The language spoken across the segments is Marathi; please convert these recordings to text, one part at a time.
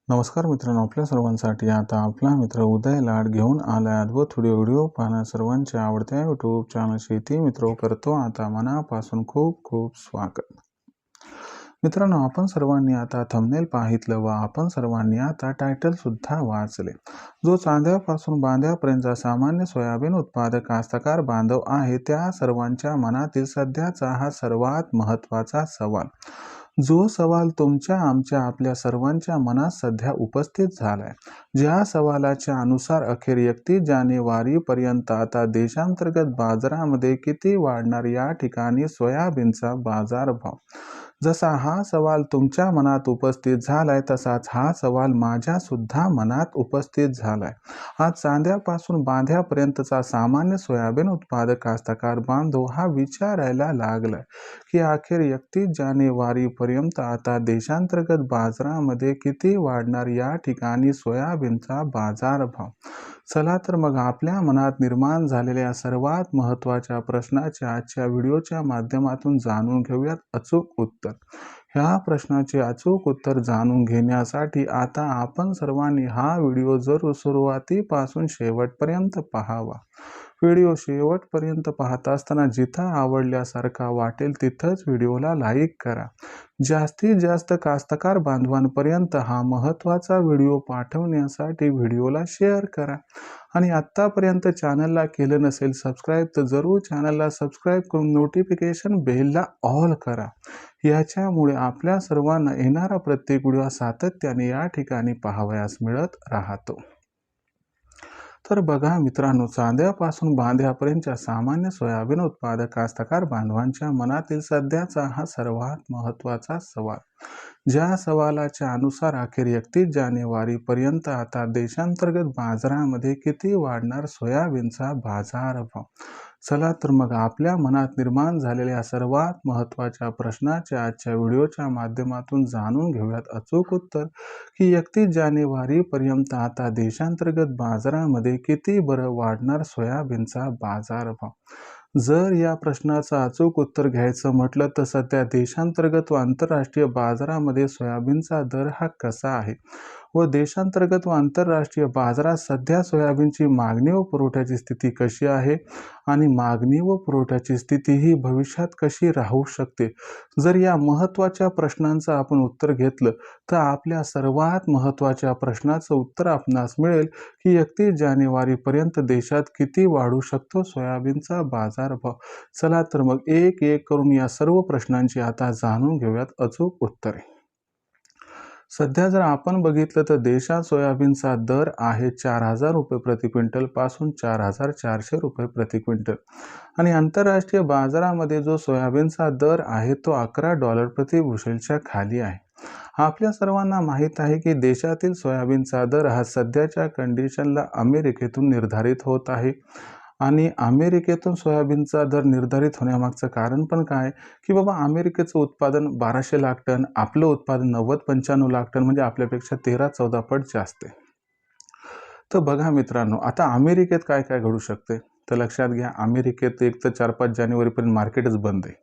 नमस्कार मित्रांनो, आपल्या सर्वांसाठी आता आपला मित्र उदय लाड घेऊन आलाय अद्भुत व्हिडिओ पाहणं सर्वांच्या आवडत्या यूट्यूब चॅनल शेती मित्र करतो आता मनापासून खूप खूप स्वागत. मित्रांनो, आपण सर्वांनी आता थंबनेल पाहितलं व आपण सर्वांनी आता टायटल सुद्धा वाचले. जो चांद्यापासून बांध्यापर्यंतचा सामान्य सोयाबीन उत्पादक कास्तकार बांधव आहे त्या सर्वांच्या मनातील सध्याचा हा सर्वात महत्त्वाचा सवाल, जो सवाल तुमच्या आमच्या आपल्या सर्वांच्या मनात सध्या उपस्थित झालाय. ज्या सवालाच्या अनुसार अखेर 31 जानेवारी पर्यंत आता देशांतर्गत बाजारामध्ये किती वाढणार या ठिकाणी सोयाबीनचा बाजारभाव. जसा हा सवाल तुमच्या मनात उपस्थित झालाय तसाच हा सवाल माझ्या सुद्धा मनात उपस्थित झालाय. आज चांद्यापासून बांध्यापर्यंतचा सामान्य सोयाबीन उत्पादक कास्तकार बांधव हा विचारायला लागलाय की अखेर 31 जानेवारी पर्यंत आता देशांतर्गत बाजारामध्ये किती वाढणार या ठिकाणी सोयाबीनचा बाजारभाव. चला तर मग आपल्या मनात निर्माण झालेल्या सर्वात महत्त्वाच्या प्रश्नाचे आजच्या व्हिडिओच्या माध्यमातून जाणून घेऊयात अचूक उत्तर. ह्या प्रश्नाचे अचूक उत्तर जाणून घेण्यासाठी आता आपण सर्वांनी हा व्हिडिओ जरूर सुरुवातीपासून शेवटपर्यंत पाहावा. व्हिडिओ शेवटपर्यंत पाहत असताना जिथं आवडल्यासारखा वाटेल तिथंच व्हिडिओला लाईक करा. जास्तीत जास्त कास्तकार बांधवांपर्यंत हा महत्त्वाचा व्हिडिओ पाठवण्यासाठी व्हिडिओला शेअर करा. आणि आत्तापर्यंत चॅनलला केलं नसेल सबस्क्राईब तर जरूर चॅनलला सबस्क्राईब करून नोटिफिकेशन बेलला ऑल करा. याच्यामुळे आपल्या सर्वांना येणारा प्रत्येक व्हिडिओ सातत्याने या ठिकाणी पाहावयास मिळत राहतो. तर बघा मित्रांनो, चांद्यापासून बांध्यापर्यंतच्या सामान्य सोयाबीन उत्पादक कास्तकार बांधवांच्या मनातील सध्याचा हा सर्वात महत्त्वाचा सवाल, ज्या सवालाच्या अनुसार अखेर 31 जानेवारी पर्यंत आता देशांतर्गत बाजारामध्ये किती वाढणार सोयाबीनचा बाजारभाव. चला तर मग आपल्या मनात निर्माण झालेल्या सर्वात महत्त्वाच्या प्रश्नाच्या आजच्या व्हिडिओच्या माध्यमातून जाणून घेऊयात अचूक उत्तर की 31 जानेवारी पर्यंत आता देशांतर्गत बाजारामध्ये किती बरं वाढणार सोयाबीनचा बाजारभाव. जर या प्रश्नाचं अचूक उत्तर घ्यायचं म्हटलं तर सध्या देशांतर्गत व आंतरराष्ट्रीय बाजारामध्ये सोयाबीनचा दर हा कसा आहे व देशांतर्गत व आंतरराष्ट्रीय बाजारात सध्या सोयाबीनची मागणी व पुरवठ्याची स्थिती कशी आहे आणि मागणी व पुरवठ्याची स्थिती ही भविष्यात कशी राहू शकते. जर या महत्त्वाच्या प्रश्नांचं आपण उत्तर घेतलं तर आपल्या सर्वात महत्त्वाच्या प्रश्नाचं उत्तर आपणास मिळेल की 31 जानेवारी पर्यंत देशात किती वाढू शकतो सोयाबीनचा बाजारभाव. चला तर मग एक एक करून या सर्व प्रश्नांची आता जाणून घेऊयात अचूक उत्तरे. सध्या जर आपण बघितलं तर देशात सोयाबीनचा दर आहे 4,000 रुपये प्रति क्विंटल पासून 4,400 रुपये प्रति क्विंटल आणि आंतरराष्ट्रीय बाजारामध्ये जो सोयाबीनचा दर आहे तो $11 प्रति बुशेलच्या खाली आहे. आपल्या सर्वांना माहीत आहे की देशातील सोयाबीनचा दर हा सध्याच्या कंडिशनला अमेरिकेतून निर्धारित होत आहे आणि अमेरिकेतून सोयाबीनचा दर निर्धारित होण्यामागचं कारण पण काय की बाबा अमेरिकेचं उत्पादन 1200 लाख टन, आपलं उत्पादन 90-95 लाख टन, म्हणजे आपल्यापेक्षा 13-14 पट जास्त आहे. तर बघा मित्रांनो, आता अमेरिकेत काय काय घडू शकते तर लक्षात घ्या, अमेरिकेत एक तर 4-5 जानेवारीपर्यंत मार्केटच बंद आहे.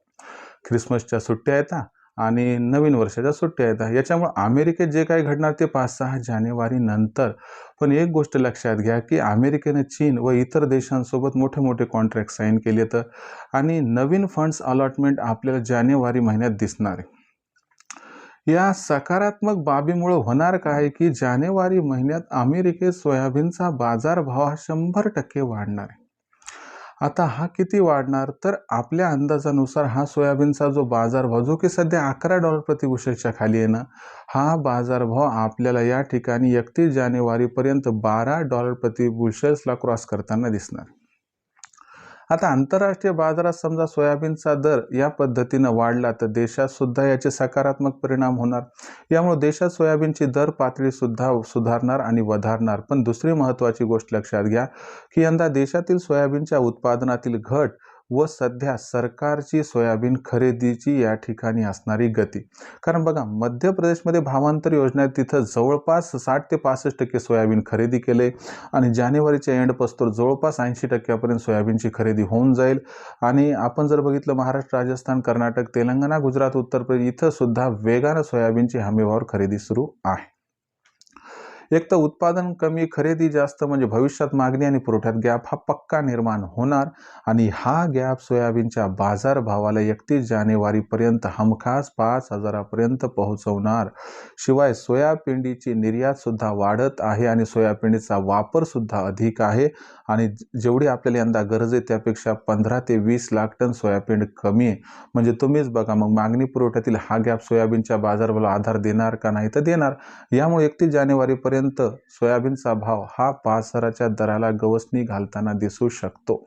ख्रिसमसच्या सुट्ट्या येतात आणि नवीन वर्षाच्या सुट्ट्या येतात. याच्यामुळे अमेरिकेत जे काही घडणार ते 5-6 जानेवारी नंतर. पण एक गोष्ट लक्षात घ्या की अमेरिकेने चीन व इतर देशांसोबत मोठे मोठे कॉन्ट्रॅक्ट साईन केले तर आणि नवीन फंड्स अलॉटमेंट आपल्याला जानेवारी महिन्यात दिसणार आहे. या सकारात्मक बाबीमुळे होणार काय की जानेवारी महिन्यात अमेरिकेत सोयाबीनचा बाजारभाव हा 100% वाढणार आहे. आता हा किती वाढणार तर आपल्या अंदाजानुसार हा सोयाबीनचा जो बाजारभाव जो की सध्या $11 प्रति बुशेलच्या खाली आहे ना, हा बाजारभाव आपल्याला या ठिकाणी 31 जानेवारीपर्यंत $12 प्रति बुशेल्सला क्रॉस करताना दिसणार. आता आंतरराष्ट्रीय बाजारात समजा सोयाबीनचा दर या पद्धतीनं वाढला तर देशात सुद्धा याचे सकारात्मक परिणाम होणार. यामुळे देशात सोयाबीनची दर पातळी सुद्धा सुधारणार आणि वधारणार. पण दुसरी महत्त्वाची गोष्ट लक्षात घ्या की यंदा देशातील सोयाबीनच्या उत्पादनातील घट व सध्या सरकारची सोयाबीन खरेदीची या ठिकाणी असणारी गती. कारण बघा, मध्य प्रदेशमध्ये भावांतर योजना तिथं जवळपास 60 ते 65% सोयाबीन खरेदी केले आणि जानेवारीच्या एंडपासून जवळपास 80% सोयाबीनची खरेदी होऊन जाईल. आणि आपण जर बघितलं महाराष्ट्र, राजस्थान, कर्नाटक, तेलंगणा, गुजरात, उत्तर प्रदेश इथं सुद्धा वेगानं सोयाबीनची हमीभावावर खरेदी सुरू आहे. एक तर उत्पादन कमी, खरेदी जास्त, म्हणजे भविष्यात मागणी आणि पुरवठ्यात गॅप हा पक्का निर्माण होणार आणि हा गॅप सोयाबीनच्या बाजारभावाला 31 जानेवारीपर्यंत हमखास 5,000 पर्यंत पोहोचवणार. शिवाय सोयापिंडीची निर्यात सुद्धा वाढत आहे आणि सोयापिंडीचा वापर सुद्धा अधिक आहे आणि जेवढी आपल्याला यंदा गरज आहे त्यापेक्षा 15 ते 20 लाख टन सोयाबीन कमी आहे. म्हणजे तुम्हीच बघा मग मागणी पुरवठ्यातील हा गॅप सोयाबीनच्या बाजारभावाला आधार देणार का? नाही तर देणार. यामुळे 31 जानेवारीपर्यंत सोयाबीनचा भाव हा 5,000च्या दराला गवसणी घालताना दिसू शकतो.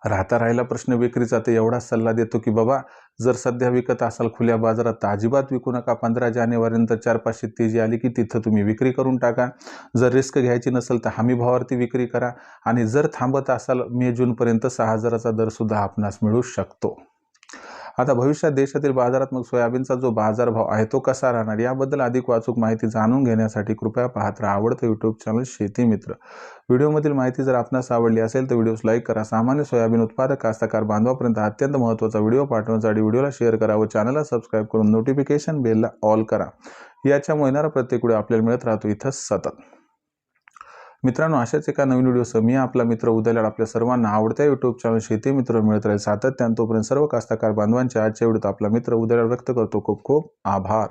राहिला प्रश्न विक्रीचा, तर एवढाच सल्ला देतो की बाबा जर सध्या विकत असाल खुल्या बाजारात तर अजिबात विकू नका. 15 जानेवारीनंतर 400-500 तेजी आली की तिथं तुम्ही विक्री करून टाका. जर रिस्क घ्यायची नसेल तर हमी भावावरती विक्री करा आणि जर थांबत असाल मे जूनपर्यंत 6,000चा दर सुद्धा आपणास मिळू शकतो. आता भविष्यात देशातील बाजारात मग सोयाबीनचा जो बाजारभाव आहे तो कसा राहणार, याबद्दल अधिक वाचूक माहिती जाणून घेण्यासाठी कृपया पाहत राहा आवडतं यूट्यूब चॅनल शेती मित्र. व्हिडिओमधील माहिती जर आपणास आवडली असेल तर व्हिडिओस लाईक करा. सामान्य सोयाबीन उत्पादक कास्तकार बांधवापर्यंत अत्यंत महत्त्वाचा व्हिडिओ पाठवण्यासाठी व्हिडिओला शेअर करा व चॅनलला सबस्क्राईब करून नोटिफिकेशन बेलला ऑल करा. याच्यामुळे येणारा प्रत्येक व्हिडिओ आपल्याला मिळत राहतो इथं सतत. मित्रांनो, अशाच एका नवीन व्हिडिओसह मी आपला मित्र उदय लाड आपल्या सर्वांना आवडत्या यूट्यूब चॅनल शेती मित्र मिळत राहील सातत्याने. तोपर्यंत सर्व कास्तकार बांधवांच्या आजच्या व्हिडिओत आपला मित्र उदय लाड व्यक्त करतो. खूप खूप आभार.